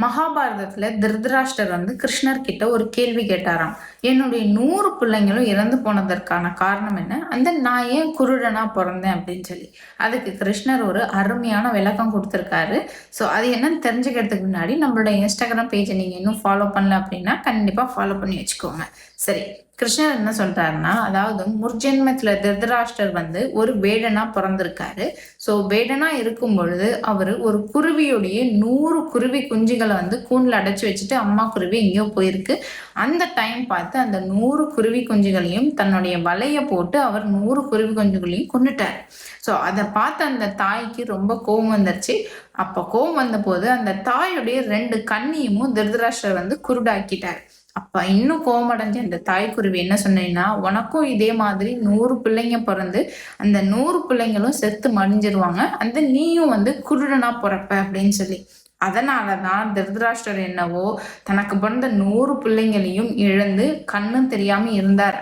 மகாபாரதத்துல திருதராஷ்டர் கிருஷ்ணர் கிட்ட ஒரு கேள்வி கேட்டாராம். என்னுடைய 100 பிள்ளைங்களும் இறந்து போனதற்கான காரணம் என்ன? நான் ஏன் குருடனா பிறந்தேன் அப்படின்னு சொல்லி. அதுக்கு கிருஷ்ணர் ஒரு அருமையான விளக்கம் கொடுத்திருக்காரு. ஸோ அது என்னன்னு தெரிஞ்சுக்கிறதுக்கு முன்னாடி நம்மளோட இன்ஸ்டாகிராம் பேஜை நீங்க இன்னும் ஃபாலோ பண்ணல அப்படின்னா கண்டிப்பா ஃபாலோ பண்ணி வச்சுக்கோங்க. சரி, கிருஷ்ணர் என்ன சொல்றாருன்னா, அதாவது முற்ஜென்மத்துல திருதராஷ்டர் ஒரு வேடனா பிறந்திருக்காரு. ஸோ வேடனா இருக்கும் பொழுது அவரு ஒரு குருவியுடைய 100 குருவி குஞ்சுகளை கூண்டில் அடைச்சு வச்சுட்டு அம்மா குருவி எங்கேயோ போயிருக்கு. அந்த டைம் பார்த்து அந்த 100 குருவி குஞ்சுகளையும் தன்னுடைய வலைய போட்டு அவர் 100 குருவி குஞ்சுகளையும் கொண்டுட்டார். ஸோ அதை பார்த்து அந்த தாய்க்கு ரொம்ப கோபம் வந்துருச்சு. அப்போ கோபம் வந்த போது அந்த தாயுடைய 2 கண்ணியும் திருதராஷ்டர் குருடாக்கிட்டார். அப்ப இன்னும் கோமடைஞ்ச அந்த தாய்க்குருவி என்ன சொன்னீங்கன்னா, உனக்கும் இதே மாதிரி 100 பிள்ளைங்க பிறந்து அந்த 100 பிள்ளைங்களும் செத்து மடிஞ்சிருவாங்க, நீயும் குருடனா பிறப்ப அப்படின்னு சொல்லி. அதனாலதான் திருதராஷ்டர் என்னவோ தனக்கு பிறந்த 100 பிள்ளைங்களையும் இழந்து கண்ணும் தெரியாம இருந்தார்.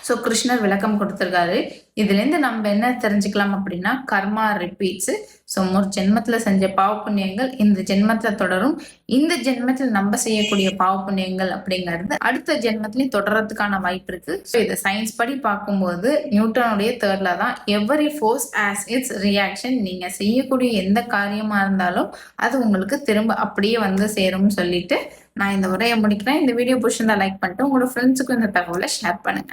ஸோ கிருஷ்ணர் விளக்கம் கொடுத்துருக்காரு. இதுலேருந்து நம்ம என்ன தெரிஞ்சுக்கலாம் அப்படின்னா, கர்மா ரிப்பீட்ஸ். ஸோ ஜென்மத்தில் செஞ்ச பாவ புண்ணியங்கள் இந்த ஜென்மத்தில் தொடரும். இந்த ஜென்மத்தில் நம்ம செய்யக்கூடிய பாவ புண்ணியங்கள் அப்படிங்கிறது அடுத்த ஜென்மத்திலையும் தொடர்றதுக்கான வாய்ப்பு இருக்கு. ஸோ இதை சயின்ஸ் படி பார்க்கும்போது நியூட்டனுடைய தேர்ட்ல தான் every force as it's reaction. நீங்க செய்யக்கூடிய எந்த காரியமா இருந்தாலும் அது உங்களுக்கு திரும்ப அப்படியே சேரும்னு சொல்லிட்டு நான் இந்த உரையை முடிக்கிறேன். இந்த வீடியோ பிடிச்சிருந்தா லைக் பண்ணிட்டு உங்களோட ஃப்ரெண்ட்ஸுக்கும் இந்த தகவலை ஷேர் பண்ணுங்க.